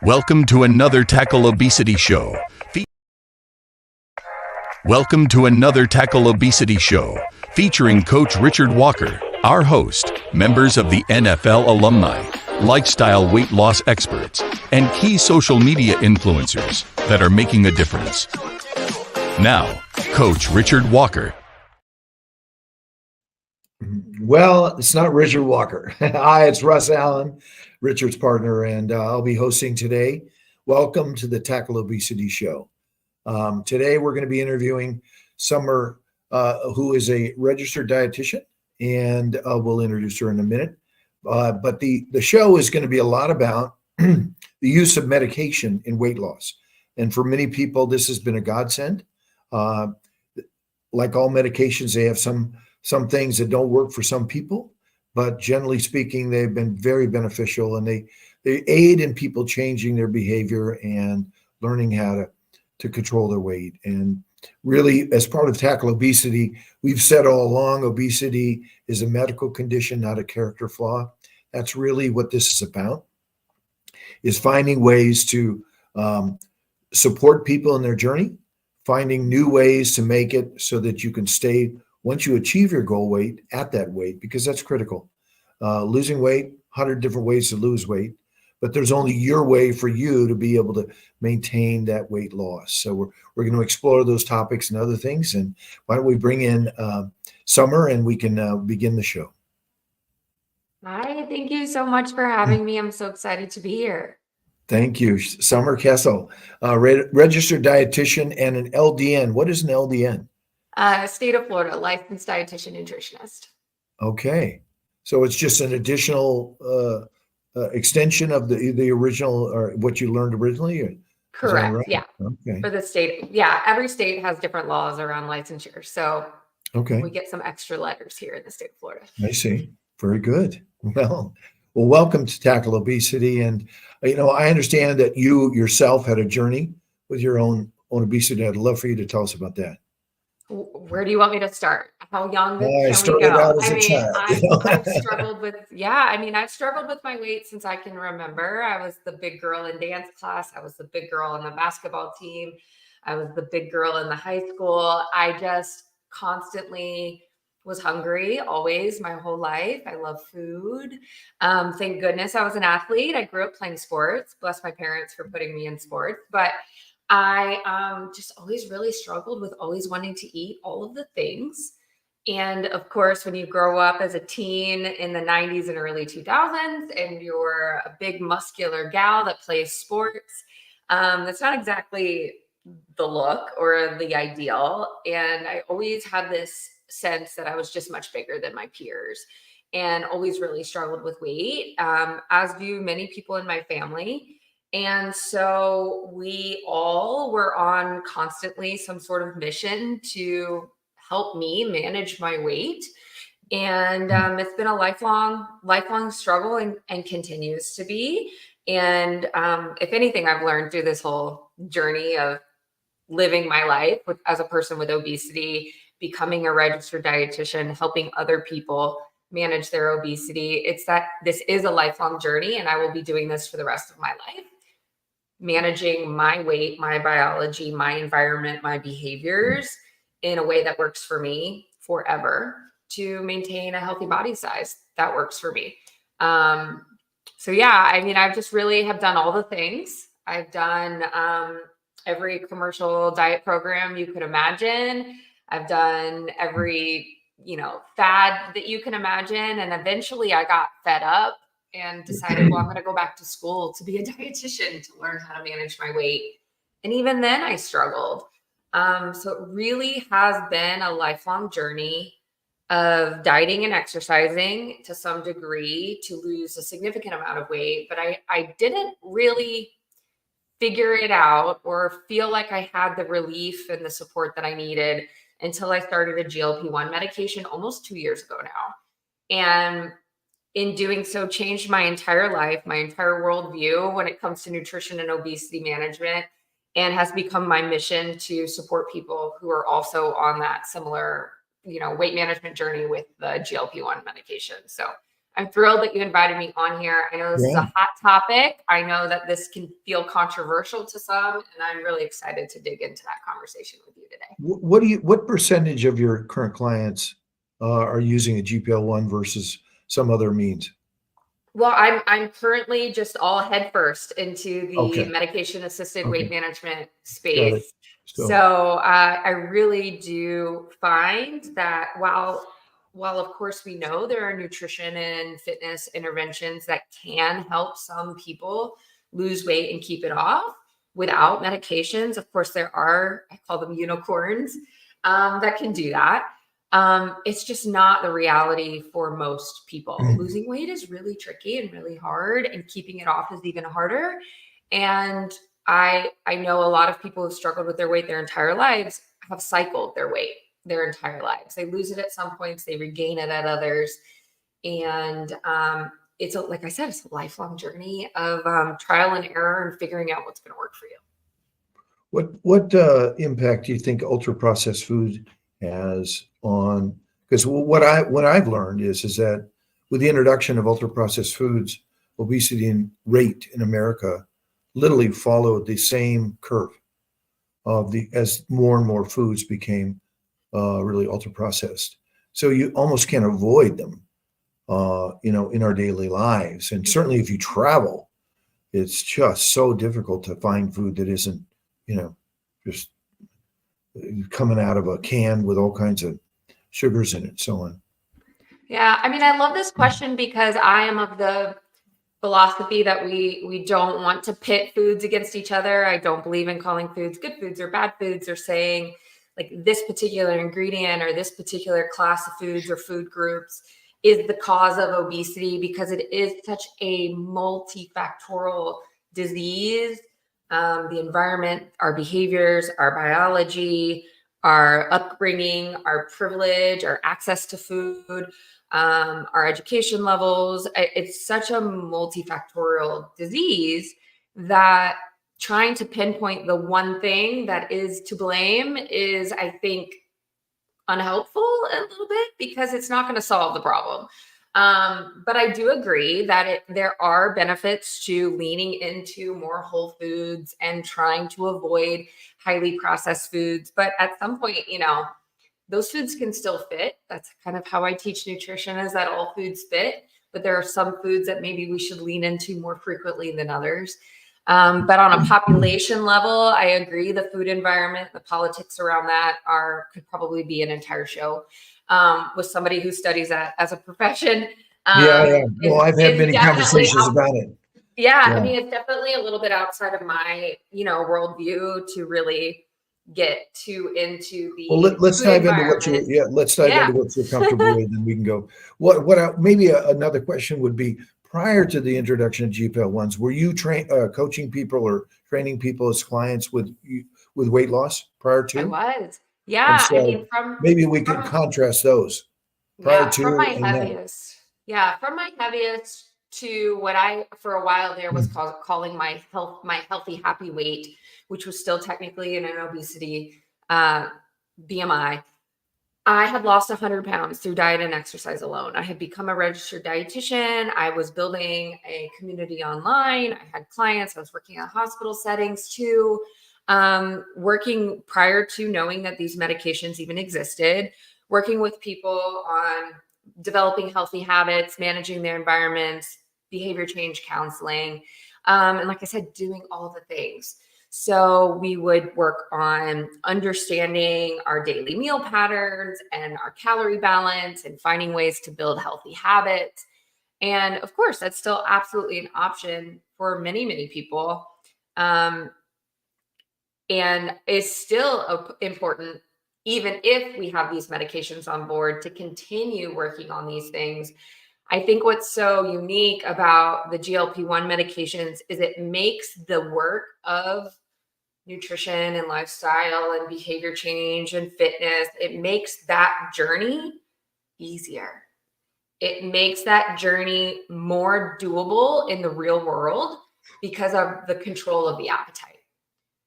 Welcome to another Tackle Obesity Show. Welcome to another Tackle Obesity Show, featuring Coach Richard Walker, our host, members of the NFL alumni, lifestyle weight loss experts, and key social media influencers that are making a difference. Now, Coach Richard Walker. Well, it's not Richard Walker. Hi, it's Russ Allen, Richard's partner, and I'll be hosting today. Welcome to the Tackle Obesity Show. Today, we're going to be interviewing Summer, who is a registered dietitian, and we'll introduce her in a minute. But the show is going to be a lot about the use of medication in weight loss. And for many people, this has been a godsend. Like all medications, they have some things that don't work for some people, but generally speaking, they've been very beneficial, and they aid in people changing their behavior and learning how to control their weight. And really, as part of Tackle Obesity, we've said all along, obesity is a medical condition, not a character flaw. That's really what this is about, is finding ways to support people in their journey, finding new ways to make it so that you can stay, once you achieve your goal weight, at that weight, because that's critical. Losing weight, 100 different ways to lose weight, but there's only your way for you to be able to maintain that weight loss. So we're going to explore those topics and other things. And why don't we bring in Summer, and we can begin the show. Hi, thank you so much for having me. I'm so excited to be here. Thank you. Summer Kessel, registered dietitian and an LDN. What is an LDN? State of Florida, licensed dietitian nutritionist. Okay. So it's just an additional extension of the original, or what you learned originally? Correct. Right? Yeah. Okay. For the state. Yeah. Every state has different laws around licensure. So we get some extra letters here in the state of Florida. I see. Very good. Well, welcome to Tackle Obesity. And, I understand that you yourself had a journey with your own obesity. I'd love for you to tell us about that. Where do you want me to start? How young I can we started go? out as a child. I've struggled with, I've struggled with my weight since I can remember. I was the big girl in dance class. I was the big girl on the basketball team. I was the big girl in the high school. I just constantly was hungry always, my whole life. I love food. Thank goodness I was an athlete. I grew up playing sports. Bless my parents for putting me in sports. But I just always really struggled with always wanting to eat all of the things. And of course, when you grow up as a teen in the 90s and early 2000s, and you're a big muscular gal that plays sports, that's not exactly the look or the ideal. And I always had this sense that I was just much bigger than my peers, and always really struggled with weight, as do many people in my family. And so we all were on constantly some sort of mission to help me manage my weight. And it's been a lifelong struggle, and continues to be. And if anything, I've learned through this whole journey of living my life as a person with obesity, becoming a registered dietitian, helping other people manage their obesity, it's that this is a lifelong journey, and I will be doing this for the rest of my life, managing my weight, my biology, my environment, my behaviors in a way that works for me forever, to maintain a healthy body size that works for me. I've just really have done all the things. I've done every commercial diet program you could imagine. I've done every, fad that you can imagine. And eventually I got fed up and decided, well, I'm going to go back to school to be a dietitian to learn how to manage my weight. And even then I struggled. So it really has been a lifelong journey of dieting and exercising to some degree to lose a significant amount of weight. But I didn't really figure it out or feel like I had the relief and the support that I needed until I started a GLP-1 medication almost 2 years ago now. And in doing so, changed my entire life, my entire worldview when it comes to nutrition and obesity management, and has become my mission to support people who are also on that similar, weight management journey with the GLP-1 medication. So I'm thrilled that you invited me on here. I know this is a hot topic. I know that this can feel controversial to some, and I'm really excited to dig into that conversation with you today. What percentage of your current clients are using a GLP-1 versus some other means? Well, I'm currently just all head first into the Okay. medication-assisted Okay. weight management Got it. space. So I really do find that while of course we know there are nutrition and fitness interventions that can help some people lose weight and keep it off without medications. Of course, there are, I call them unicorns, that can do that. It's just not the reality for most people. Losing weight is really tricky and really hard, and keeping it off is even harder. And I know a lot of people who've struggled with their weight their entire lives have cycled their weight their entire lives. They lose it at some points, they regain it at others. And it's like I said, it's a lifelong journey of trial and error and figuring out what's going to work for you. What impact do you think ultra processed food has on? Because what I've learned is that with the introduction of ultra processed foods, obesity rate in America literally followed the same curve as more and more foods became really ultra processed. So you almost can't avoid them, in our daily lives. And certainly if you travel, it's just so difficult to find food that isn't, just coming out of a can with all kinds of sugars in it, so on. Yeah, I mean, I love this question because I am of the philosophy that we don't want to pit foods against each other. I don't believe in calling foods good foods or bad foods, or saying like this particular ingredient or this particular class of foods or food groups is the cause of obesity, because it is such a multifactorial disease. The environment, our behaviors, our biology, our upbringing, our privilege, our access to food, our education levels. It's such a multifactorial disease that trying to pinpoint the one thing that is to blame is, I think, unhelpful a little bit, because it's not going to solve the problem. But I do agree that there are benefits to leaning into more whole foods and trying to avoid highly processed foods. But at some point, those foods can still fit. That's kind of how I teach nutrition, is that all foods fit, but there are some foods that maybe we should lean into more frequently than others. But on a population level, I agree. The food environment, the politics around that could probably be an entire show with somebody who studies that as a profession. Yeah. Well, I've had many conversations about it. Yeah, I mean, it's definitely a little bit outside of my, worldview to really get into the. Well, let's dive into what you're comfortable with, and we can go. Maybe another question would be, prior to the introduction of GLP-1s, were you coaching people or training people as clients with weight loss prior to? I was. Yeah. So I mean, maybe we could contrast those prior to from my and heaviest. Yeah, from my heaviest to what I, for a while there, was calling my healthy, happy weight, which was still technically in an obesity BMI. I had lost 100 pounds through diet and exercise alone. I had become a registered dietitian. I was building a community online. I had clients. I was working in hospital settings too, working prior to knowing that these medications even existed, working with people on developing healthy habits, managing their environments, behavior change counseling, and like I said, doing all the things. So we would work on understanding our daily meal patterns and our calorie balance and finding ways to build healthy habits. And of course, that's still absolutely an option for many, many people. And it's still important, even if we have these medications on board, to continue working on these things. I think what's so unique about the GLP-1 medications is it makes the work of nutrition and lifestyle and behavior change and fitness, it makes that journey easier. It makes that journey more doable in the real world because of the control of the appetite.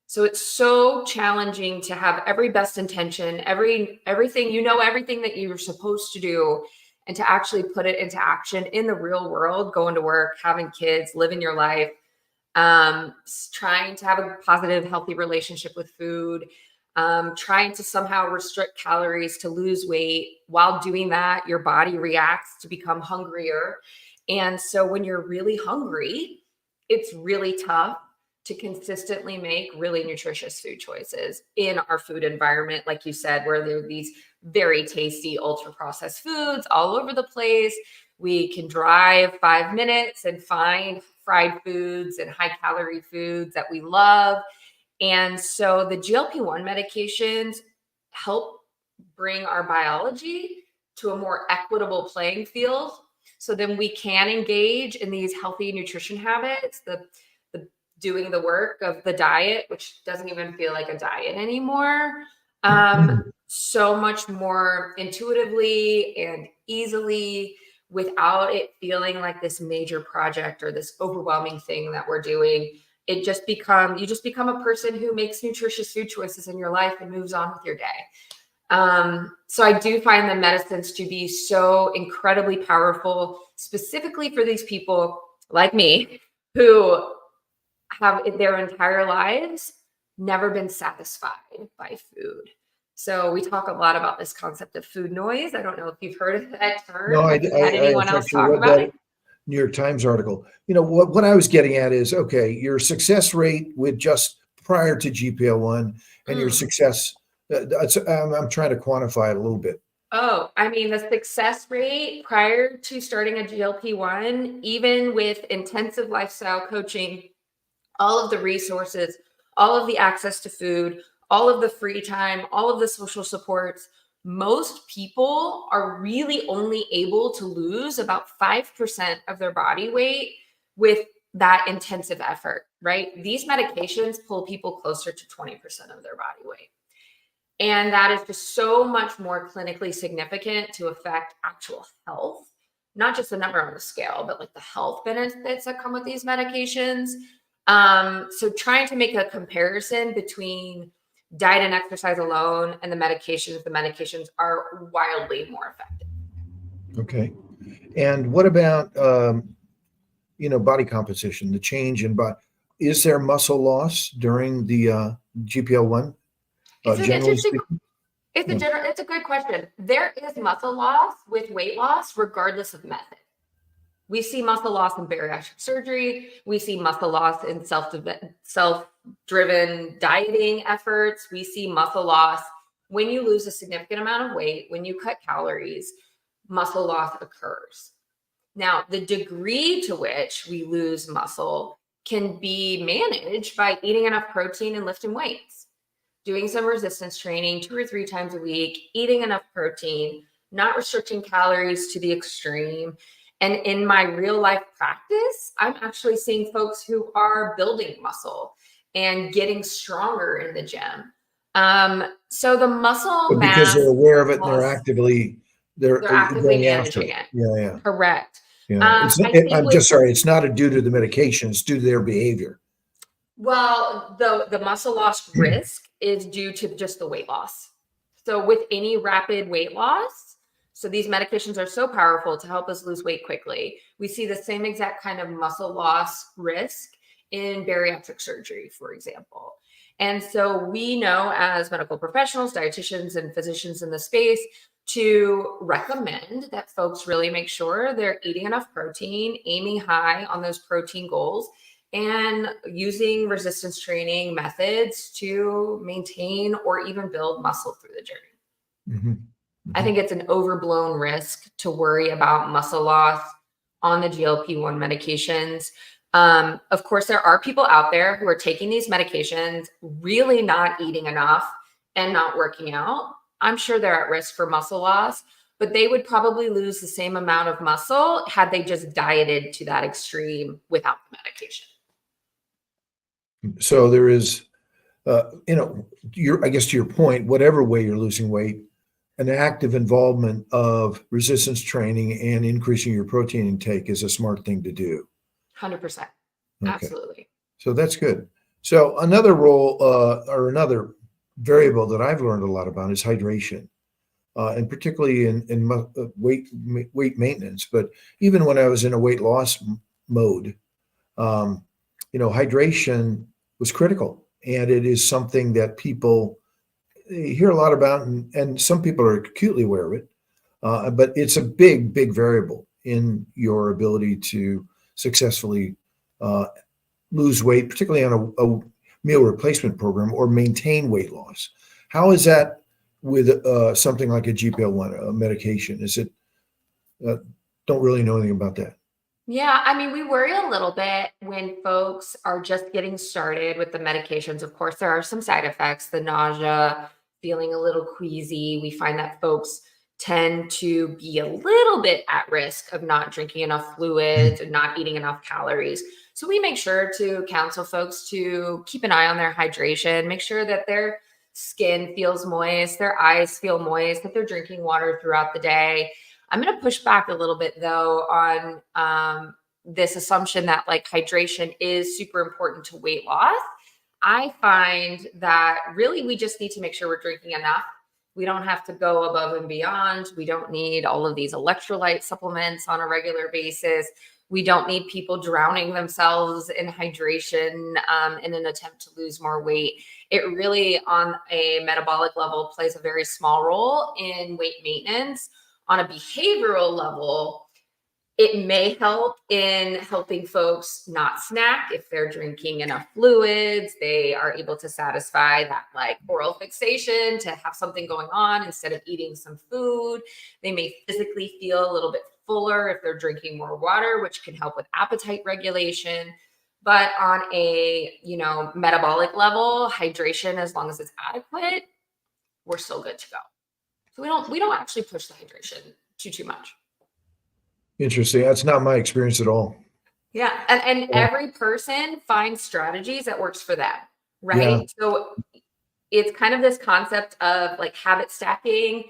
So it's so challenging to have every best intention, everything, everything that you're supposed to do. and to actually put it into action in the real world, going to work, having kids, living your life, trying to have a positive, healthy relationship with food, trying to somehow restrict calories to lose weight. While doing that, your body reacts to become hungrier. And so when you're really hungry, it's really tough to consistently make really nutritious food choices in our food environment, like you said, where there are these very tasty ultra processed foods all over the place. We can drive 5 minutes and find fried foods and high calorie foods that we love. And so the GLP-1 medications help bring our biology to a more equitable playing field. So then we can engage in these healthy nutrition habits, the doing the work of the diet, which doesn't even feel like a diet anymore, so much more intuitively and easily, without it feeling like this major project or this overwhelming thing that we're doing. You just become a person who makes nutritious food choices in your life and moves on with your day. So I do find the medicines to be so incredibly powerful, specifically for these people like me who have in their entire lives never been satisfied by food. So we talk a lot about this concept of food noise. I don't know if you've heard of that term. No, I Have you had anyone else actually talk read about that it? New York Times article. What I was getting at is, okay, your success rate with just prior to GPO1 and your success, I'm trying to quantify it a little bit. Oh, I mean, the success rate prior to starting a GLP-1, even with intensive lifestyle coaching, all of the resources, all of the access to food, all of the free time, all of the social supports, most people are really only able to lose about 5% of their body weight with that intensive effort, right? These medications pull people closer to 20% of their body weight. And that is just so much more clinically significant to affect actual health, not just the number on the scale, but like the health benefits that come with these medications. So trying to make a comparison between diet and exercise alone and the medications are wildly more effective. Okay. And what about, body composition, the change in body? Is there muscle loss during the GPO1? Generally speaking? It's a good question. There is muscle loss with weight loss, regardless of method. We see muscle loss in bariatric surgery. We see muscle loss in self-driven dieting efforts. We see muscle loss when you lose a significant amount of weight, when you cut calories, muscle loss occurs. Now, the degree to which we lose muscle can be managed by eating enough protein and lifting weights, doing some resistance training 2 or 3 times a week, eating enough protein, not restricting calories to the extreme. And in my real life practice, I'm actually seeing folks who are building muscle and getting stronger in the gym. So the muscle But mass, because they're aware of it and loss, they're they're actively going after managing it. it. Yeah. Correct. Yeah. I think I'm just sorry. It's not due to the medication. It's due to their behavior. Well, the muscle loss risk is due to just the weight loss. So with any rapid weight loss, so these medications are so powerful to help us lose weight quickly. We see the same exact kind of muscle loss risk in bariatric surgery, for example. And so we know as medical professionals, dietitians, and physicians in the space to recommend that folks really make sure they're eating enough protein, aiming high on those protein goals, and using resistance training methods to maintain or even build muscle through the journey. Mm-hmm. Mm-hmm. I think it's an overblown risk to worry about muscle loss on the GLP-1 medications. Of course, there are people out there who are taking these medications, really not eating enough and not working out. I'm sure they're at risk for muscle loss, but they would probably lose the same amount of muscle had they just dieted to that extreme without the medication. So there is, I guess to your point, whatever way you're losing weight, an active involvement of resistance training and increasing your protein intake is a smart thing to do. 100%. Okay. Absolutely. So that's good. So another role or another variable that I've learned a lot about is hydration. and particularly in weight maintenance. But even when I was in a weight loss mode, hydration was critical, and it is something that people hear a lot about, and some people are acutely aware of it. But it's a big, big variable in your ability to successfully lose weight, particularly on a meal replacement program, or maintain weight loss. How is that with something like a GLP-1 medication? Is it, don't really know anything about that. Yeah, I mean, we worry a little bit when folks are just getting started with the medications. Of course, there are some side effects, the nausea, feeling a little queasy. We find that folks tend to be a little bit at risk of not drinking enough fluids and not eating enough calories. So we make sure to counsel folks to keep an eye on their hydration, make sure that their skin feels moist, their eyes feel moist, that they're drinking water throughout the day. I'm going to push back a little bit though on this assumption that like hydration is super important to weight loss. I find that really we just need to make sure we're drinking enough. We don't have to go above and beyond. We don't need all of these electrolyte supplements on a regular basis. We don't need people drowning themselves in hydration in an attempt to lose more weight. It really, on a metabolic level, plays a very small role in weight maintenance. On a behavioral level, it may help in helping folks not snack. If they're drinking enough fluids, they are able to satisfy that like oral fixation to have something going on instead of eating some food. They may physically feel a little bit fuller if they're drinking more water, which can help with appetite regulation. But on a, metabolic level, hydration, as long as it's adequate, we're still good to go. So we don't actually push the hydration too much. Interesting. That's not my experience at all. Yeah. And every person finds strategies that works for them. Right. Yeah. So it's kind of this concept of like habit stacking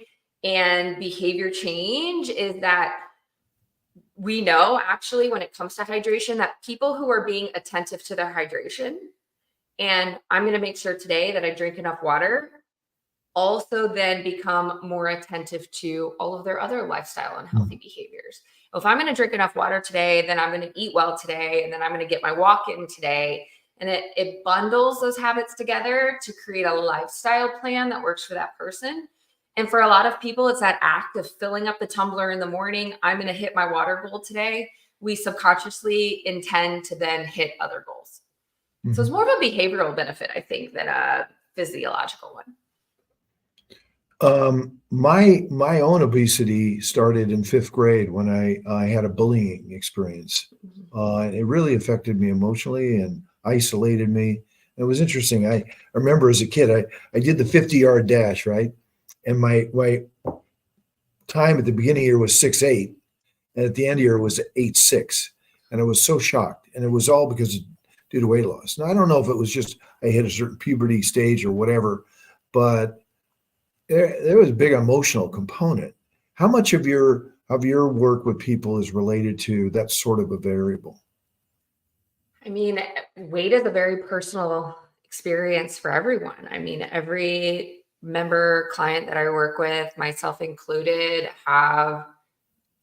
and behavior change, is that we know actually when it comes to hydration that people who are being attentive to their hydration, and I'm going to make sure today that I drink enough water, also then become more attentive to all of their other lifestyle and healthy behaviors. If I'm going to drink enough water today, then I'm going to eat well today, and then I'm going to get my walk in today. And it bundles those habits together to create a lifestyle plan that works for that person. And for a lot of people, it's that act of filling up the tumbler in the morning. I'm going to hit my water goal today. We subconsciously intend to then hit other goals. Mm-hmm. So it's more of a behavioral benefit, I think, than a physiological one. My own obesity started in 5th grade when I had a bullying experience. It really affected me emotionally and isolated me. It was interesting. I remember as a kid, I did the 50-yard dash, right? And my time at the beginning of the year was 6.8, and at the end of the year was 8.6. And I was so shocked. And it was all because due to weight loss. Now, I don't know if it was just I hit a certain puberty stage or whatever, but there was a big emotional component. How much of your work with people is related to that sort of a variable? I mean, weight is a very personal experience for everyone. I mean, every member client that I work with, myself included, have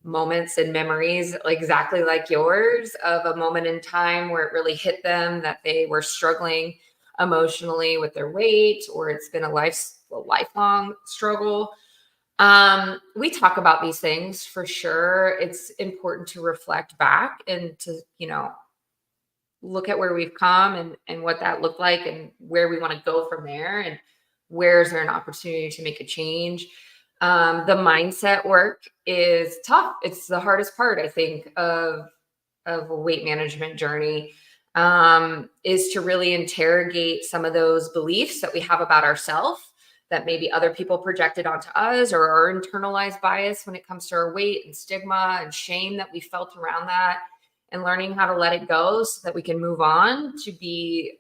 moments and memories exactly like yours of a moment in time where it really hit them that they were struggling emotionally with their weight, or it's been a lifelong struggle. We talk about these things for sure. It's important to reflect back and to, look at where we've come and what that looked like and where we want to go from there, and where is there an opportunity to make a change. The mindset work is tough. It's the hardest part, I think, of a weight management journey, is to really interrogate some of those beliefs that we have about ourselves that maybe other people projected onto us, or our internalized bias when it comes to our weight and stigma and shame that we felt around that, and learning how to let it go so that we can move on to be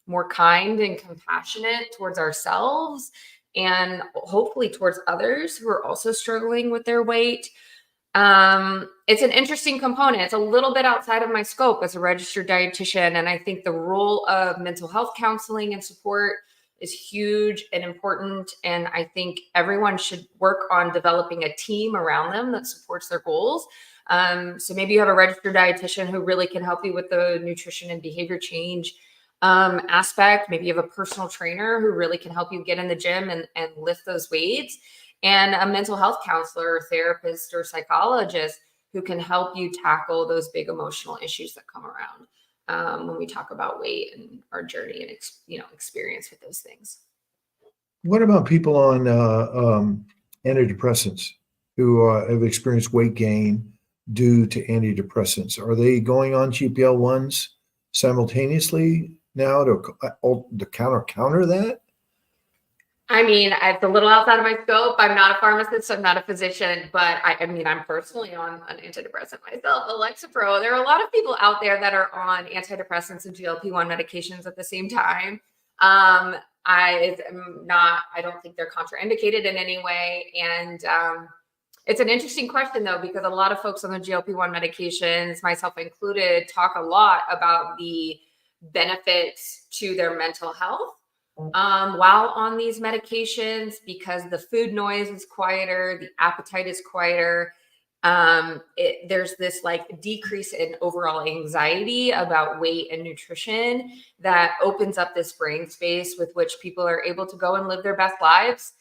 more kind and compassionate towards ourselves, and hopefully towards others who are also struggling with their weight. It's an interesting component. It's a little bit outside of my scope as a registered dietitian. And I think the role of mental health counseling and support is huge and important. And I think everyone should work on developing a team around them that supports their goals. So maybe you have a registered dietitian who really can help you with the nutrition and behavior change aspect. Maybe you have a personal trainer who really can help you get in the gym and lift those weights, and a mental health counselor or therapist or psychologist who can help you tackle those big emotional issues that come around when we talk about weight and our journey and experience with those things. What about people on antidepressants who have experienced weight gain due to antidepressants? Are they going on GLP-1s simultaneously now to counter that? I mean, it's a little outside of my scope. I'm not a pharmacist. I'm not a physician, but I mean, I'm personally on an antidepressant myself, Lexapro. There are a lot of people out there that are on antidepressants and GLP-1 medications at the same time. I don't think they're contraindicated in any way. And it's an interesting question, though, because a lot of folks on the GLP-1 medications, myself included, talk a lot about the benefits to their mental health while on these medications, because the food noise is quieter, the appetite is quieter. There's this like decrease in overall anxiety about weight and nutrition that opens up this brain space with which people are able to go and live their best lives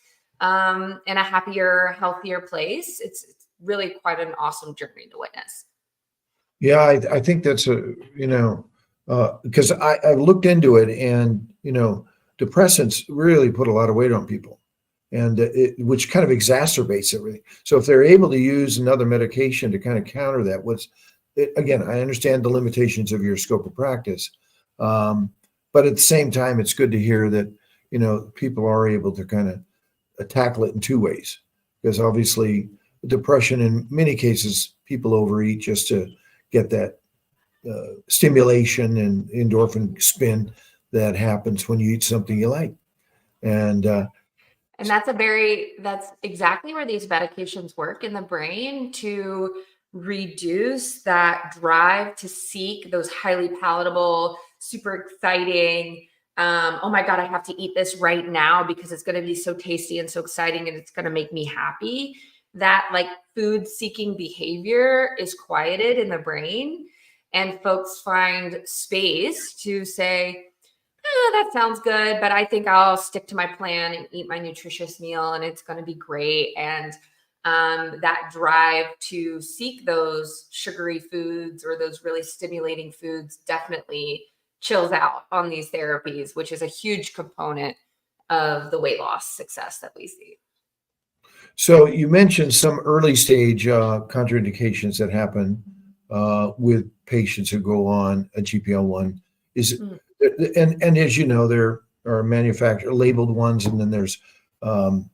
in a happier, healthier place. It's really quite an awesome journey to witness. Yeah, I think that's because I looked into it, and depressants really put a lot of weight on people, and which kind of exacerbates everything. So if they're able to use another medication to kind of counter that, again, I understand the limitations of your scope of practice, but at the same time, it's good to hear that people are able to kind of tackle it in two ways, because obviously depression, in many cases, people overeat just to get that stimulation and endorphin spin that happens when you eat something you like. And that's exactly where these medications work in the brain, to reduce that drive to seek those highly palatable, super exciting, oh my God, I have to eat this right now because it's going to be so tasty and so exciting and it's going to make me happy. That like food seeking behavior is quieted in the brain, and folks find space to say, that sounds good, but I think I'll stick to my plan and eat my nutritious meal and it's going to be great. And that drive to seek those sugary foods or those really stimulating foods definitely chills out on these therapies, which is a huge component of the weight loss success that we see. So you mentioned some early stage contraindications that happen with patients who go on a GLP-1. And as you know, there are manufactured labeled ones, and then there's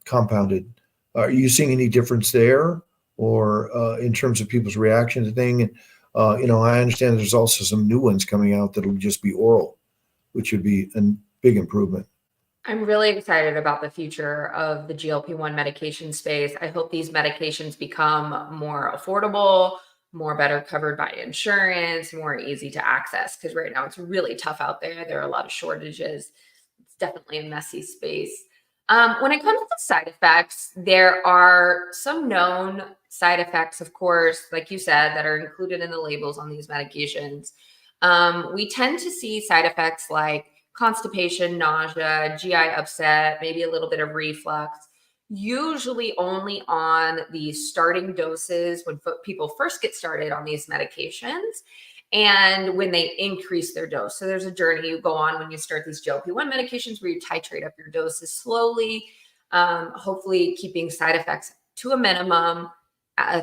compounded. Are you seeing any difference there, or in terms of people's reaction to things? I understand there's also some new ones coming out that'll just be oral, which would be a big improvement. I'm really excited about the future of the GLP-1 medication space. I hope these medications become more affordable, more better covered by insurance, more easy to access, because right now it's really tough out there. There are a lot of shortages. It's definitely a messy space. When it comes to side effects, there are some known side effects, of course, like you said, that are included in the labels on these medications. We tend to see side effects like constipation, nausea, GI upset, maybe a little bit of reflux, usually only on the starting doses when people first get started on these medications and when they increase their dose. So there's a journey you go on when you start these GLP-1 medications where you titrate up your doses slowly, hopefully keeping side effects to a minimum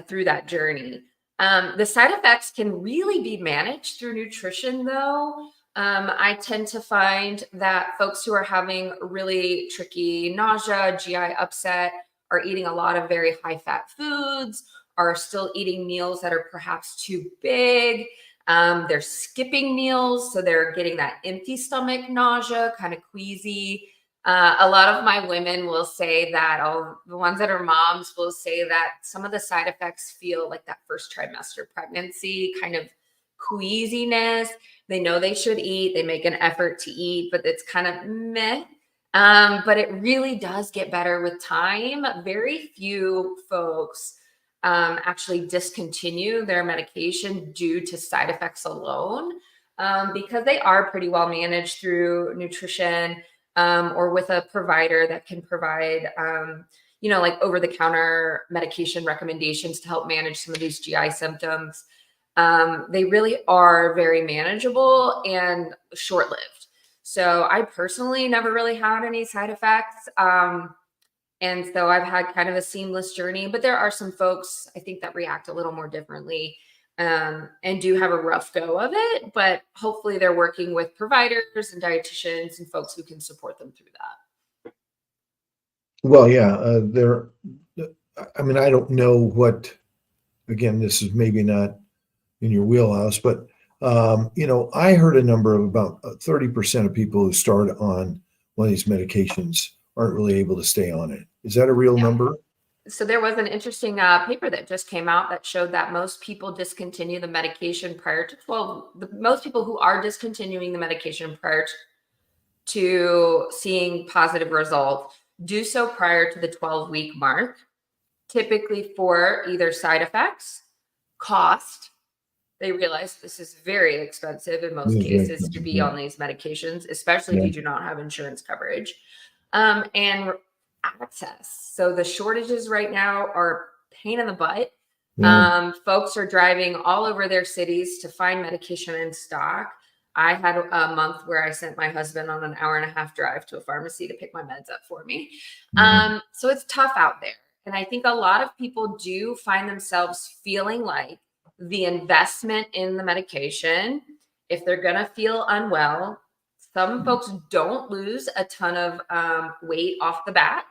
through that journey. The side effects can really be managed through nutrition, though. I tend to find that folks who are having really tricky nausea, GI upset, are eating a lot of very high fat foods, are still eating meals that are perhaps too big. They're skipping meals, so they're getting that empty stomach nausea, kind of queasy. A lot of my women will say that, the ones that are moms will say that some of the side effects feel like that first trimester pregnancy, kind of queasiness. They know they should eat. They make an effort to eat, but it's kind of meh. But it really does get better with time. Very few folks actually discontinue their medication due to side effects alone, because they are pretty well managed through nutrition, or with a provider that can provide, like over-the-counter medication recommendations to help manage some of these GI symptoms. They really are very manageable and short-lived. So I personally never really had any side effects. And so I've had kind of a seamless journey, but there are some folks I think that react a little more differently, and do have a rough go of it, but hopefully they're working with providers and dietitians and folks who can support them through that. Well, yeah, I don't know what, again, this is maybe not in your wheelhouse, but I heard a number of about 30% of people who start on one of these medications aren't really able to stay on it. Is that a real number? So there was an interesting paper that just came out that showed that most people discontinue the medication prior to most people who are discontinuing the medication prior to seeing positive results do so prior to the 12-week mark, typically for either side effects, cost. They realize this is very expensive in most cases to be on these medications, especially if you do not have insurance coverage, and access. So the shortages right now are pain in the butt. Folks are driving all over their cities to find medication in stock. I had a month where I sent my husband on an 1.5-hour drive to a pharmacy to pick my meds up for me. So it's tough out there. And I think a lot of people do find themselves feeling like the investment in the medication, if they're going to feel unwell, some folks don't lose a ton of weight off the bat,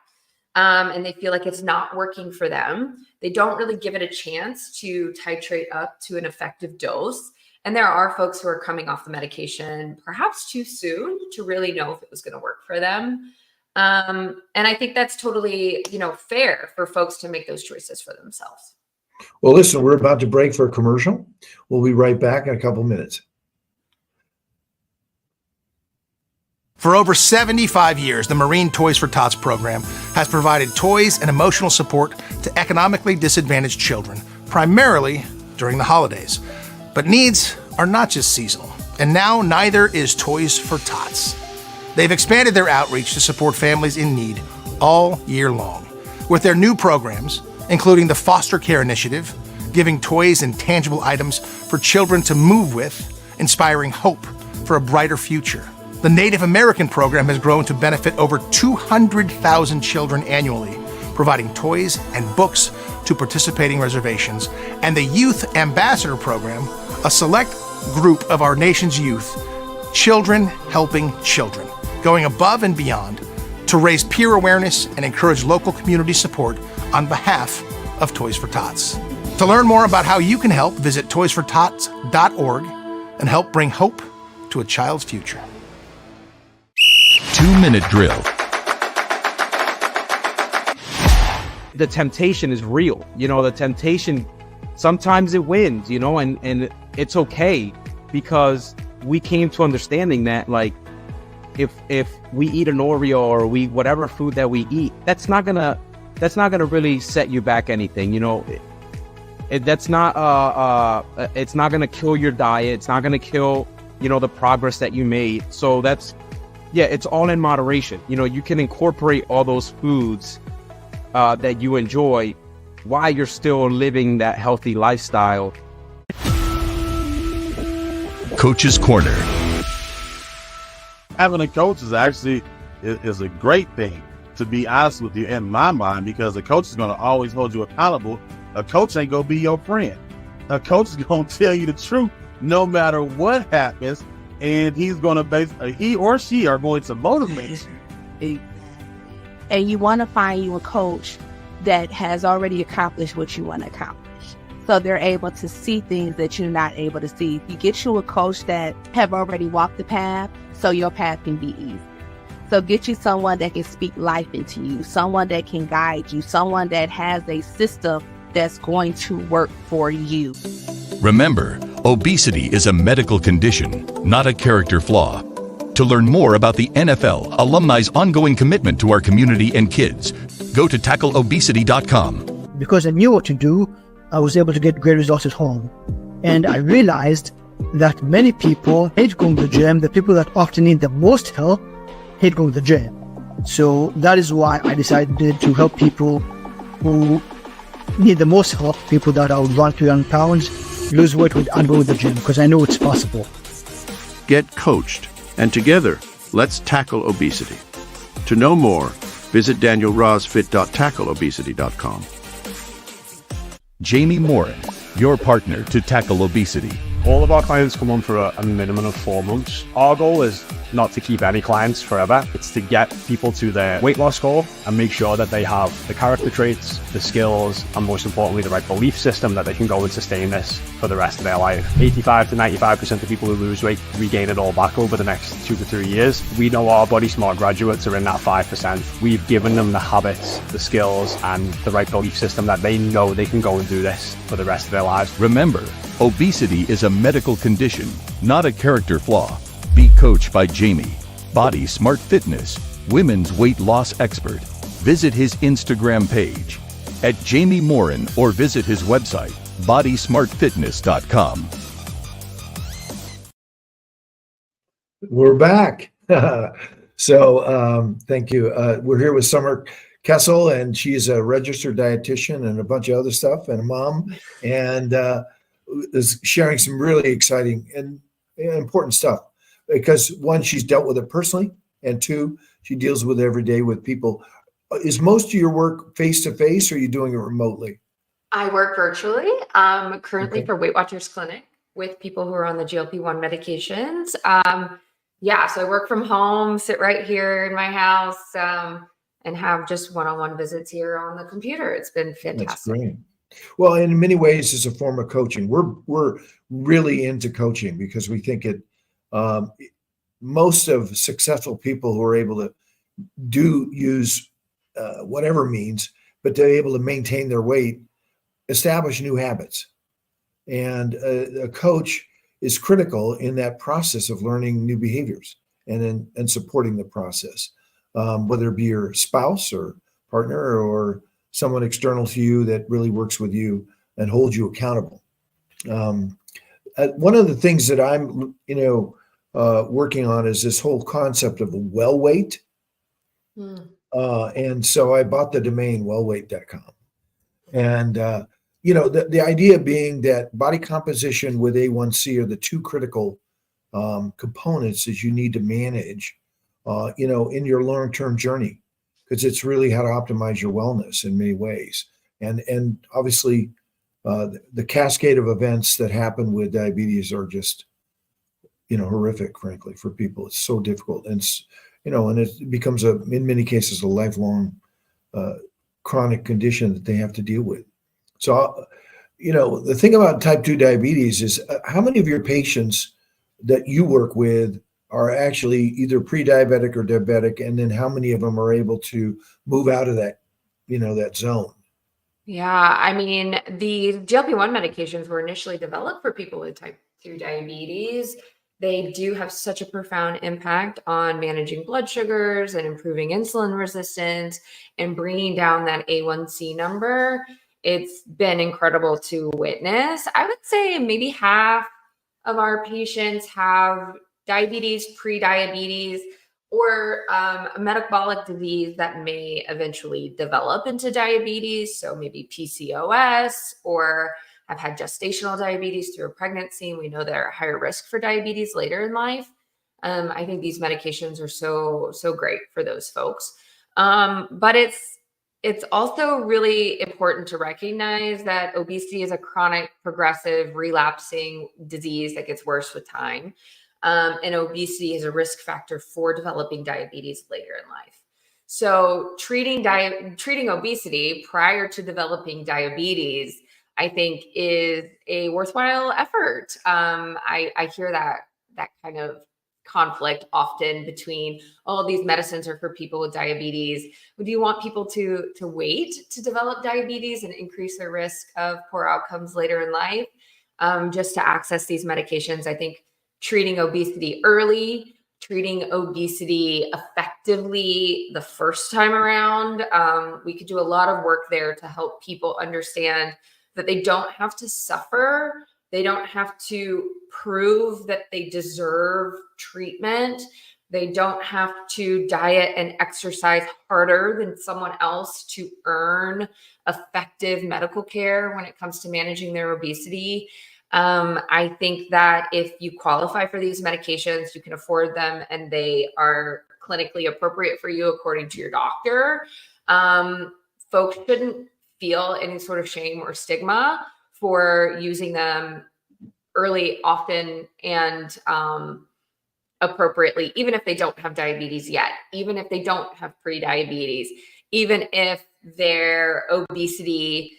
and they feel like it's not working for them. They don't really give it a chance to titrate up to an effective dose. And there are folks who are coming off the medication perhaps too soon to really know if it was going to work for them. And I think that's totally, fair for folks to make those choices for themselves. Well, listen, we're about to break for a commercial. We'll be right back in a couple minutes. For over 75 years, the Marine Toys for Tots program has provided toys and emotional support to economically disadvantaged children, primarily during the holidays. But needs are not just seasonal, and now neither is Toys for Tots. They've expanded their outreach to support families in need all year long. With their new programs, including the Foster Care Initiative, giving toys and tangible items for children to move with, inspiring hope for a brighter future. The Native American program has grown to benefit over 200,000 children annually, providing toys and books to participating reservations. And the Youth Ambassador program, a select group of our nation's youth, children helping children, going above and beyond to raise peer awareness and encourage local community support on behalf of Toys for Tots. To learn more about how you can help, visit toysfortots.org and help bring hope to a child's future. 2-minute drill. The temptation is real. The temptation, sometimes it wins, and it's okay, because we came to understanding that, like, if we eat an Oreo or whatever food that we eat, that's not gonna really set you back anything. It's not gonna kill your diet. It's not gonna kill, the progress that you made. So it's all in moderation. You can incorporate all those foods that you enjoy while you're still living that healthy lifestyle. Coach's Corner. Having a coach is actually is a great thing, to be honest with you, in my mind, because a coach is going to always hold you accountable. A coach ain't going to be your friend. A coach is going to tell you the truth no matter what happens, and he or she are going to motivate you. And you want to find you a coach that has already accomplished what you want to accomplish. So they're able to see things that you're not able to see. You get you a coach that have already walked the path, so your path can be easy. So get you someone that can speak life into you, someone that can guide you, someone that has a system that's going to work for you. Remember, obesity is a medical condition, not a character flaw. To learn more about the NFL alumni's ongoing commitment to our community and kids, go to tackleobesity.com. Because I knew what to do, I was able to get great results at home. And I realized that many people hate going to the gym. The people that often need the most help hate going to the gym. So that is why I decided to help people who need the most help, people that are 100 pounds, lose weight and go to the gym, because I know it's possible. Get coached, and together, let's tackle obesity. To know more, visit danielrosfit.tackleobesity.com. Jamie Morin, your partner to tackle obesity. All of our clients come on for a minimum of 4 months. Our goal is not to keep any clients forever. It's to get people to their weight loss goal and make sure that they have the character traits, the skills, and most importantly, the right belief system that they can go and sustain this for the rest of their life. 85 to 95% of people who lose weight regain it all back over the next 2 to 3 years. We know our Body Smart graduates are in that 5%. We've given them the habits, the skills, and the right belief system that they know they can go and do this for the rest of their lives. Remember, obesity is a medical condition, not a character flaw. Be coached by Jamie, Body Smart Fitness, women's weight loss expert. Visit his Instagram page at Jamie Morin or visit his website, bodysmartfitness.com. We're back. So thank you. We're here with Summer Kessel, and she's a registered dietitian and a bunch of other stuff, and a mom, and is sharing some really exciting and important stuff. Because one, she's dealt with it personally, and two, she deals with it every day with people. Is most of your work face-to-face, or are you doing it remotely? I work virtually, currently for Weight Watchers Clinic with people who are on the GLP-1 medications. So I work from home, sit right here in my house, and have just one-on-one visits here on the computer. It's been fantastic. That's great. Well, in many ways, it's a form of coaching. We're really into coaching because we think it. Most of successful people who are able to use whatever means, but they're able to maintain their weight, establish new habits. And a coach is critical in that process of learning new behaviors and supporting the process, whether it be your spouse or partner or someone external to you that really works with you and holds you accountable. One of the things that I'm, working on is this whole concept of well weight. And so I bought the domain wellweight.com. And, the idea being that body composition with A1C are the two critical components that you need to manage, in your long-term journey, because it's really how to optimize your wellness in many ways. And obviously, the cascade of events that happen with diabetes are just, horrific, frankly, for people. It's so difficult. And, and it becomes in many cases, a lifelong chronic condition that they have to deal with. So, the thing about type 2 diabetes is how many of your patients that you work with are actually either pre-diabetic or diabetic, and then how many of them are able to move out of that, that zone? Yeah, I mean, the GLP-1 medications were initially developed for people with type 2 diabetes. They do have such a profound impact on managing blood sugars and improving insulin resistance and bringing down that A1C number. It's been incredible to witness. I would say maybe half of our patients have diabetes, pre-diabetes, or a metabolic disease that may eventually develop into diabetes. So maybe PCOS, or have had gestational diabetes through a pregnancy, and we know they're at higher risk for diabetes later in life. I think these medications are so great for those folks. But it's also really important to recognize that obesity is a chronic, progressive, relapsing disease that gets worse with time. And obesity is a risk factor for developing diabetes later in life. So treating obesity prior to developing diabetes, I think, is a worthwhile effort. I hear that kind of conflict often between, these medicines are for people with diabetes. Do you want people to wait to develop diabetes and increase their risk of poor outcomes later in life just to access these medications? I think treating obesity early treating obesity effectively the first time around. We could do a lot of work there to help people understand that they don't have to suffer. They don't have to prove that they deserve treatment. They don't have to diet and exercise harder than someone else to earn effective medical care when it comes to managing their obesity. I think that if you qualify for these medications, you can afford them and they are clinically appropriate for you according to your doctor. Folks shouldn't feel any sort of shame or stigma for using them early, often, and appropriately, even if they don't have diabetes yet, even if they don't have pre-diabetes, even if their obesity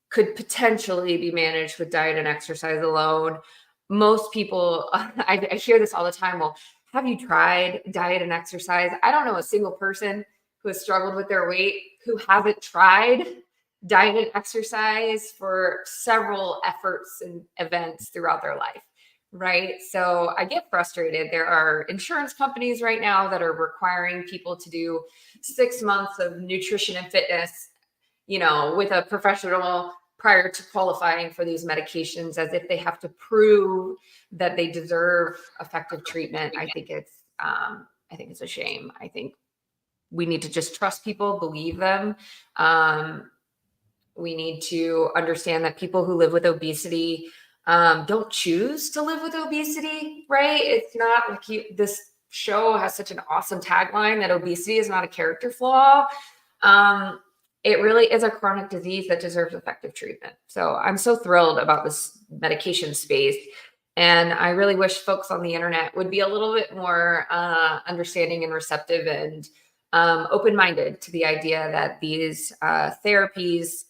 could potentially be managed with diet and exercise alone. Most people, I hear this all the time. Well, have you tried diet and exercise? I don't know a single person who has struggled with their weight who hasn't tried diet and exercise for several efforts and events throughout their life, right? So I get frustrated. There are insurance companies right now that are requiring people to do 6 months of nutrition and fitness, with a professional prior to qualifying for these medications, as if they have to prove that they deserve effective treatment. I think it's a shame. I think we need to just trust people, believe them. We need to understand that people who live with obesity don't choose to live with obesity, right? It's not like this show has such an awesome tagline that obesity is not a character flaw. It really is a chronic disease that deserves effective treatment. So I'm so thrilled about this medication space. And I really wish folks on the internet would be a little bit more understanding and receptive and open-minded to the idea that these therapies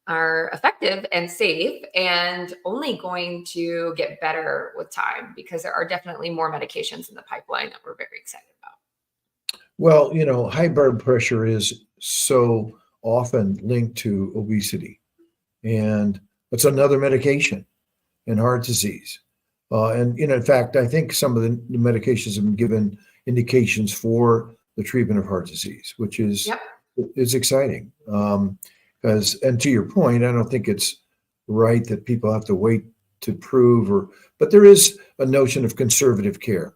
are effective and safe and only going to get better with time, because there are definitely more medications in the pipeline that we're very excited about. Well, high blood pressure is so often linked to obesity, and it's another medication in heart disease. And in fact, I think some of the medications have been given indications for the treatment of heart disease, which is exciting. And to your point, I don't think it's right that people have to wait to prove, but there is a notion of conservative care,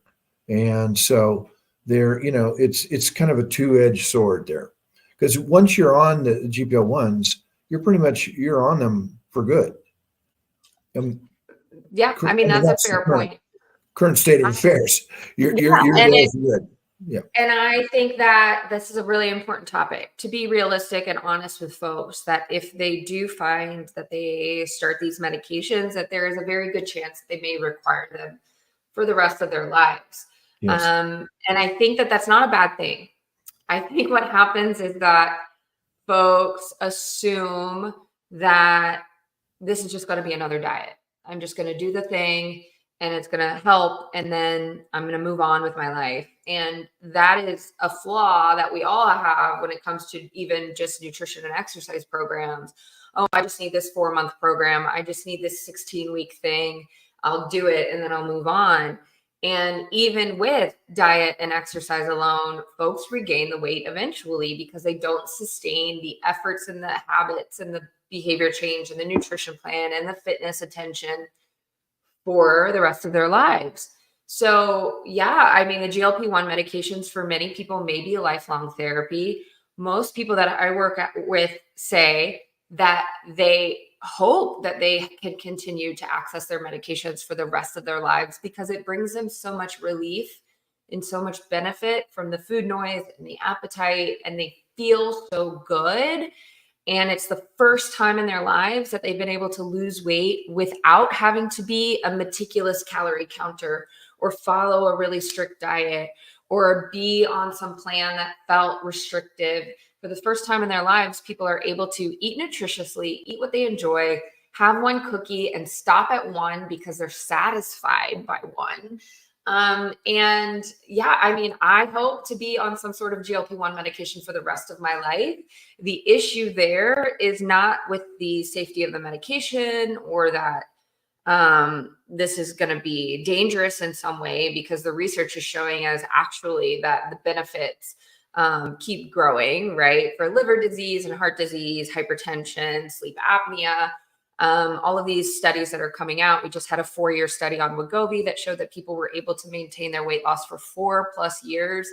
and so there, it's kind of a two-edged sword there. Because once you're on the GLP-1s, you're on them for good. That's a fair point. Current state of affairs. You're there for good. Yeah. And I think that this is a really important topic, to be realistic and honest with folks, that if they do find that they start these medications, that there is a very good chance they may require them for the rest of their lives. Yes. And I think that that's not a bad thing. I think what happens is that folks assume that this is just going to be another diet. I'm just going to do the thing and it's going to help, and then I'm going to move on with my life. And that is a flaw that we all have when it comes to even just nutrition and exercise programs. Oh, I just need this 4-month program. I just need this 16-week thing. I'll do it and then I'll move on. And even with diet and exercise alone, folks regain the weight eventually because they don't sustain the efforts and the habits and the behavior change and the nutrition plan and the fitness attention for the rest of their lives. So the GLP-1 medications for many people may be a lifelong therapy. Most people that I work with say that they hope that they can continue to access their medications for the rest of their lives, because it brings them so much relief and so much benefit from the food noise and the appetite, and they feel so good. And it's the first time in their lives that they've been able to lose weight without having to be a meticulous calorie counter or follow a really strict diet or be on some plan that felt restrictive. For the first time in their lives, people are able to eat nutritiously, eat what they enjoy, have one cookie and stop at one because they're satisfied by one. I hope to be on some sort of GLP-1 medication for the rest of my life. The issue there is not with the safety of the medication or that this is going to be dangerous in some way, because the research is showing us actually that the benefits keep growing, right? For liver disease and heart disease, hypertension, sleep apnea, all of these studies that are coming out. We just had a 4-year study on Wegovy that showed that people were able to maintain their weight loss for 4+ years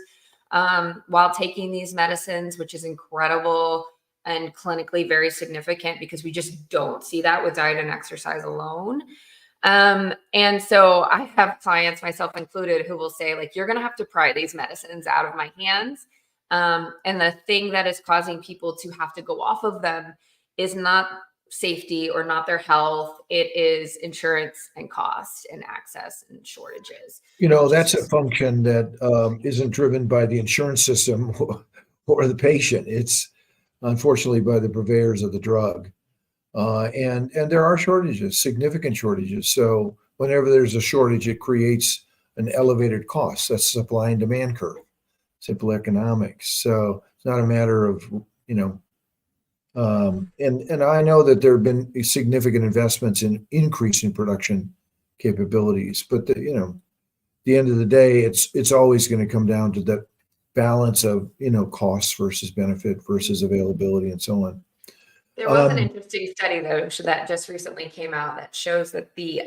while taking these medicines, which is incredible and clinically very significant, because we just don't see that with diet and exercise alone. And so I have clients, myself included, who will say, like, you're going to have to pry these medicines out of my hands. And the thing that is causing people to have to go off of them is not safety or not their health. It is insurance and cost and access and shortages. That's a function that isn't driven by the insurance system or the patient. It's unfortunately by the purveyors of the drug. And there are shortages, significant shortages. So whenever there's a shortage, it creates an elevated cost. That's supply and demand curve, simple economics. So it's not a matter of, and I know that there have been significant investments in increasing production capabilities, but the end of the day, it's always going to come down to the balance of, costs versus benefit versus availability and so on. There was an interesting study, though, that just recently came out that shows that the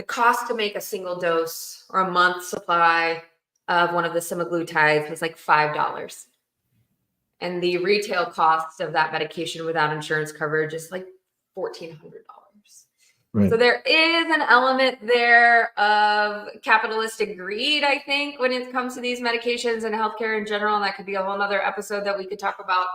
cost to make a single dose or a month supply of one of the semaglutides was like $5. And the retail cost of that medication without insurance coverage is like $1,400. Right. So there is an element there of capitalistic greed, I think, when it comes to these medications and healthcare in general. And that could be a whole nother episode that we could talk about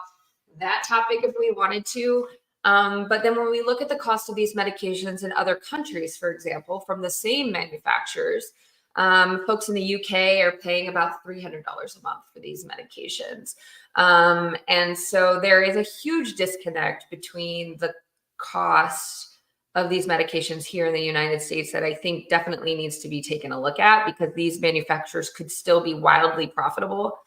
that topic if we wanted to. But then when we look at the cost of these medications in other countries, for example, from the same manufacturers, folks in the UK are paying about $300 a month for these medications. And so there is a huge disconnect between the cost of these medications here in the United States that I think definitely needs to be taken a look at, because these manufacturers could still be wildly profitable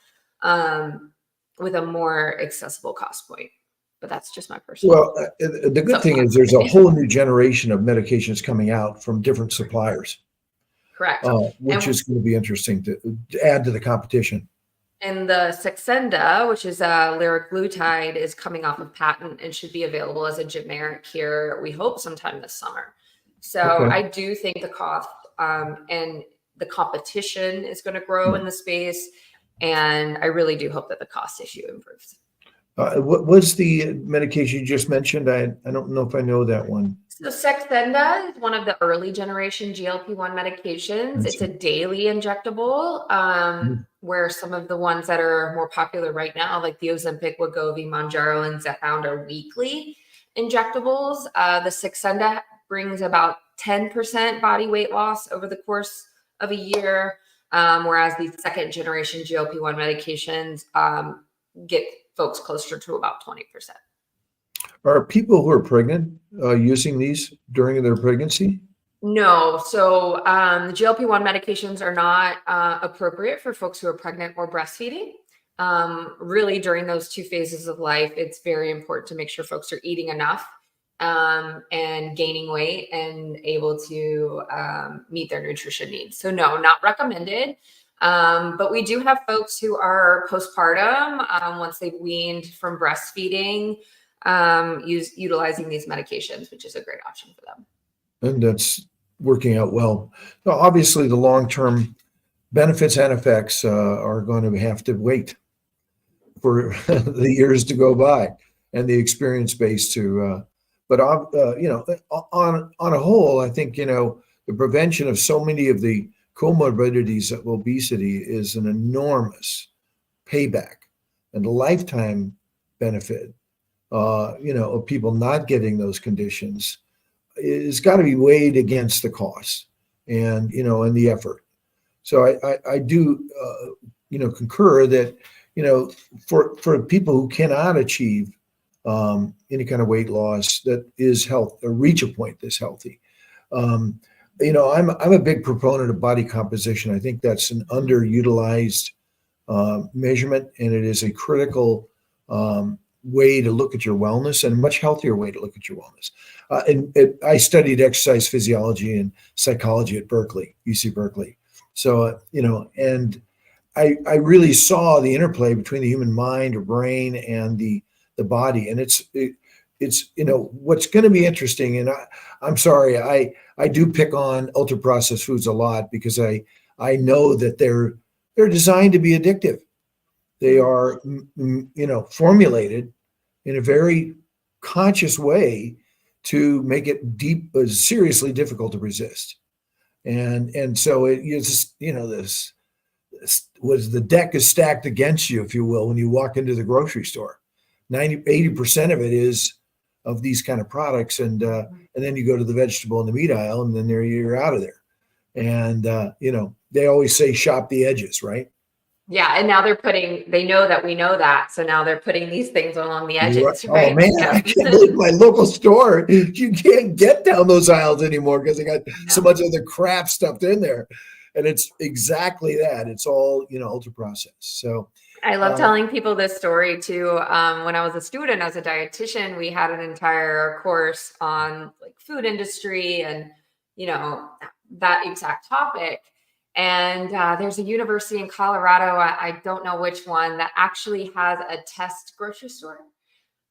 with a more accessible cost point. But that's just my personal. Well, the good thing is there's a whole new generation of medications coming out from different suppliers. Correct. Which is going to be interesting to add to the competition. And the Saxenda, which is a liraglutide, is coming off of patent and should be available as a generic here, we hope, sometime this summer. So Okay. I do think the cost and the competition is going to grow in the space. And I really do hope that the cost issue improves. What was the medication you just mentioned? I don't know if I know that one. So Saxenda is one of the early generation GLP-1 medications. It's a daily injectable, where some of the ones that are more popular right now, like the Ozempic, Wegovy, Mounjaro, and Zepbound, are weekly injectables. The Saxenda brings about 10% body weight loss over the course of a year, whereas the second generation GLP-1 medications get folks closer to about 20%. Are people who are pregnant using these during their pregnancy? No. So the GLP-1 medications are not appropriate for folks who are pregnant or breastfeeding. Really, during those 2 phases of life, it's very important to make sure folks are eating enough and gaining weight and able to meet their nutrition needs. So no, not recommended. But we do have folks who are postpartum, once they've weaned from breastfeeding, utilizing these medications, which is a great option for them. And that's working out well. So obviously, the long-term benefits and effects are going to have to wait for the years to go by and the experience base to. But on a whole, I think the prevention of so many of the comorbidities of obesity is an enormous payback and a lifetime benefit. Of people not getting those conditions is got to be weighed against the cost and the effort. So I do concur that for people who cannot achieve any kind of weight loss that is health or reach a point that's healthy. I'm a big proponent of body composition. I think that's an underutilized measurement, and it is a critical way to look at your wellness and a much healthier way to look at your wellness. I studied exercise physiology and psychology at Berkeley, UC Berkeley. So, and I really saw the interplay between the human mind or brain and the body. And it's what's going to be interesting. And I'm sorry, I do pick on ultra processed foods a lot because I know that they're designed to be addictive. They are, formulated in a very conscious way to make it seriously difficult to resist. And so this was the deck is stacked against you, if you will, when you walk into the grocery store. 80% of it is of these kind of products. And then you go to the vegetable and the meat aisle, and then you're out of there. And, they always say shop the edges, right? Yeah. And now they know that we know that. So now they're putting these things along the edges, right? Oh man, Yeah. I can't believe my local store. You can't get down those aisles anymore because they got so much other crap stuffed in there. And it's exactly that. It's all, ultra processed. So I love telling people this story too. When I was a student as a dietitian, we had an entire course on like food industry and, that exact topic. And there's a university in Colorado, I don't know which one, that actually has a test grocery store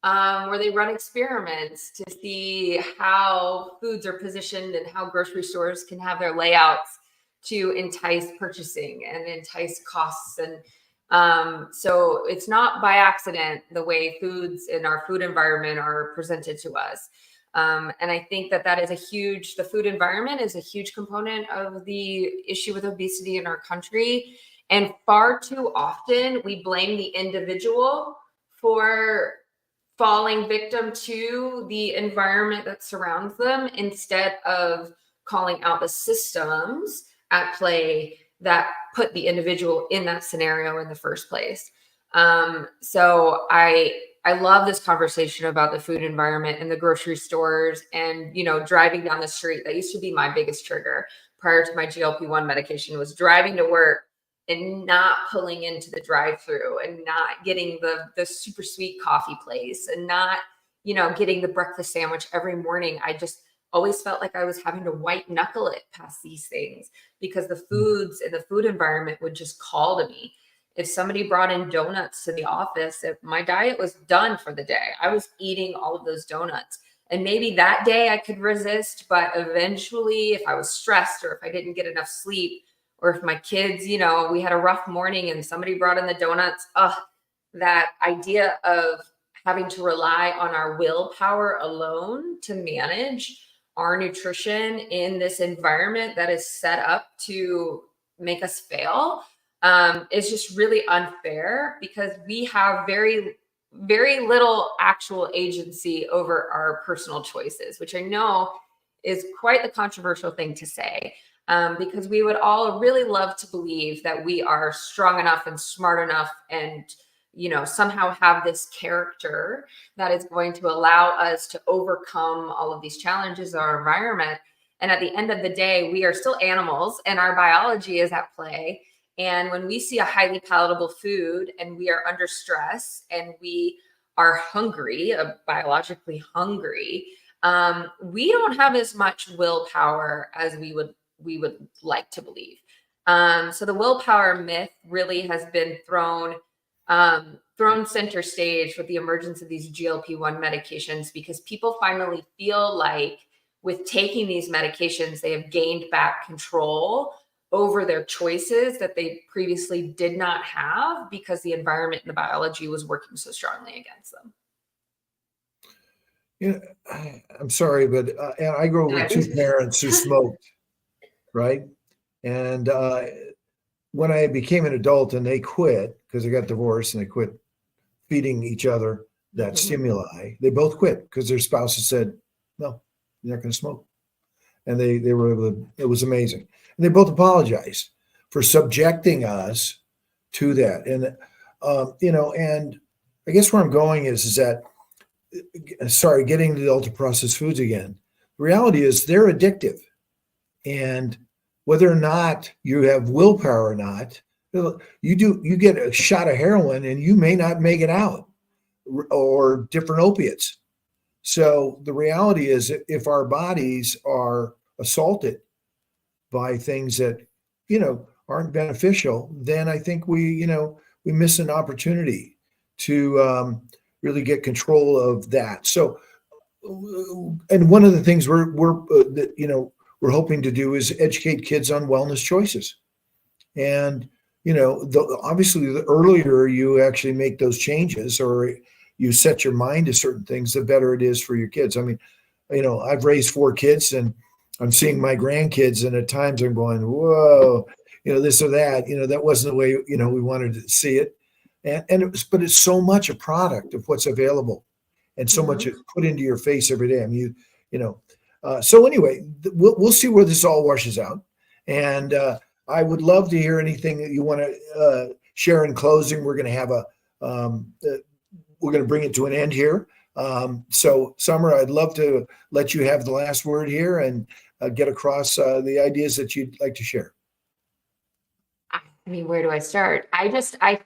where they run experiments to see how foods are positioned and how grocery stores can have their layouts to entice purchasing and entice costs. And so it's not by accident the way foods in our food environment are presented to us. And I think that is the food environment is a huge component of the issue with obesity in our country. And far too often we blame the individual for falling victim to the environment that surrounds them instead of calling out the systems at play that put the individual in that scenario in the first place. So I love this conversation about the food environment and the grocery stores and, driving down the street. That used to be my biggest trigger prior to my GLP-1 medication, was driving to work and not pulling into the drive-through and not getting the super sweet coffee place and not, getting the breakfast sandwich every morning. I just always felt like I was having to white knuckle it past these things because the foods and the food environment would just call to me. If somebody brought in donuts to the office, if my diet was done for the day, I was eating all of those donuts. And maybe that day I could resist, but eventually if I was stressed or if I didn't get enough sleep, or if my kids, we had a rough morning and somebody brought in the donuts, that idea of having to rely on our willpower alone to manage our nutrition in this environment that is set up to make us fail is just really unfair because we have very, very little actual agency over our personal choices, which I know is quite the controversial thing to say, because we would all really love to believe that we are strong enough and smart enough and, somehow have this character that is going to allow us to overcome all of these challenges in our environment. And at the end of the day, we are still animals and our biology is at play. And when we see a highly palatable food and we are under stress and we are hungry, biologically hungry, we don't have as much willpower as we would like to believe. So the willpower myth really has been thrown center stage with the emergence of these GLP-1 medications because people finally feel like with taking these medications, they have gained back control over their choices that they previously did not have because the environment and the biology was working so strongly against them. I'm sorry, but I grew up with two parents who smoked, right? And when I became an adult and they quit because they got divorced and they quit feeding each other that stimuli, they both quit because their spouses said, no, you're not going to smoke. And they were able to, it was amazing. And they both apologized for subjecting us to that. And, and I guess where I'm going is that, getting to the ultra processed foods again, the reality is they're addictive. And whether or not you have willpower or not, you get a shot of heroin and you may not make it out. or different opiates. So the reality is, if our bodies are assaulted by things that, aren't beneficial, then I think we miss an opportunity to really get control of that. So, and one of the things we're hoping to do is educate kids on wellness choices. And, obviously the earlier you actually make those changes or you set your mind to certain things, the better it is for your kids. I mean, I've raised 4 kids and I'm seeing my grandkids, and at times I'm going, whoa, this or that, that wasn't the way, we wanted to see it. But it's so much a product of what's available and so much put into your face every day. I mean, so anyway, we'll see where this all washes out. And I would love to hear anything that you want to share in closing. We're going to have we're going to bring it to an end here. So Summer, I'd love to let you have the last word here and get across the ideas that you'd like to share. I mean, where do I start? I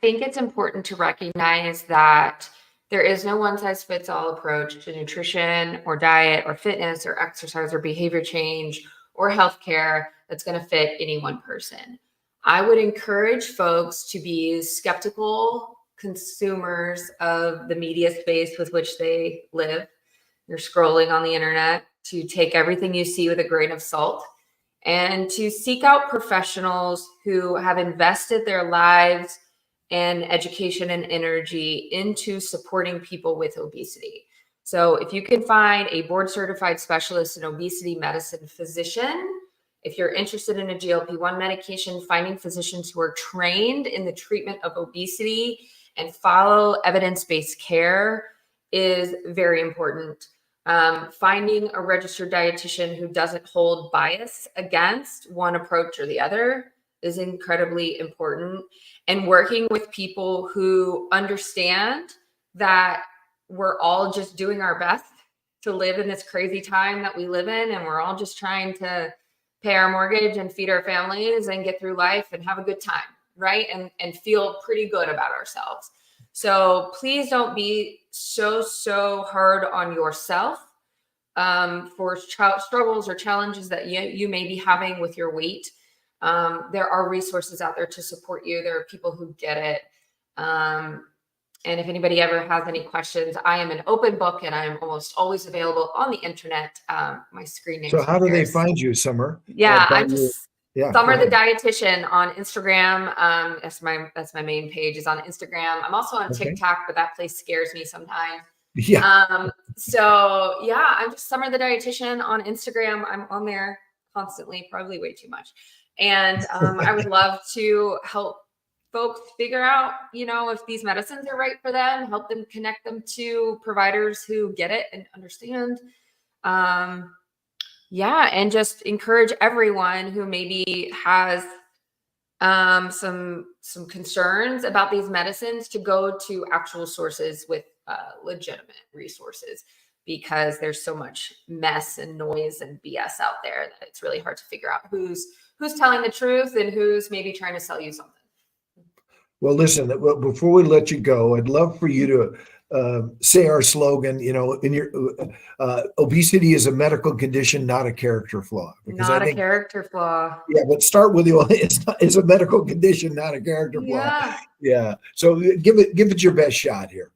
think it's important to recognize that there is no one size fits all approach to nutrition or diet or fitness or exercise or behavior change or healthcare that's going to fit any one person. I would encourage folks to be skeptical consumers of the media space with which they live. You're scrolling on the internet, to take everything you see with a grain of salt and to seek out professionals who have invested their lives and education and energy into supporting people with obesity. So if you can find a board certified specialist in obesity medicine physician, if you're interested in a GLP-1 medication, finding physicians who are trained in the treatment of obesity and follow evidence-based care is very important. Finding a registered dietitian who doesn't hold bias against one approach or the other is incredibly important. And working with people who understand that we're all just doing our best to live in this crazy time that we live in, and we're all just trying to pay our mortgage and feed our families and get through life and have a good time, right? And feel pretty good about ourselves. So please don't be so hard on yourself for struggles or challenges that you may be having with your weight. There are resources out there to support you. There are people who get it. And if anybody ever has any questions, I am an open book and I'm almost always available on the internet. My screen name. So how do they find you, Summer? Yeah, I'm just Summer the Dietitian on Instagram. That's my main page is on Instagram. I'm also on TikTok, but that place scares me sometimes. Yeah. So yeah, I'm just Summer the Dietitian on Instagram. I'm on there constantly, probably way too much. And I would love to help folks figure out, if these medicines are right for them, help them connect them to providers who get it and understand. And just encourage everyone who maybe has some concerns about these medicines to go to actual sources with legitimate resources, because there's so much mess and noise and BS out there that it's really hard to figure out who's telling the truth and who's maybe trying to sell you something. Well, listen, before we let you go, I'd love for you to say our slogan, in your obesity is a medical condition, not a character flaw. Because not a character flaw. Yeah, but start with it's a medical condition, not a character flaw. Yeah. So give it your best shot here.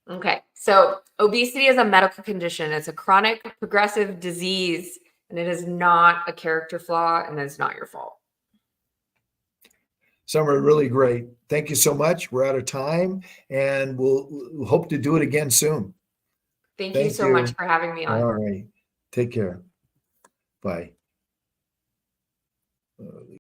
Okay. So obesity is a medical condition. It's a chronic progressive disease, and it is not a character flaw, and it's not your fault. Summer, really great. Thank you so much. We're out of time, and we'll hope to do it again soon. Thank you so much for having me on. All right. Take care. Bye.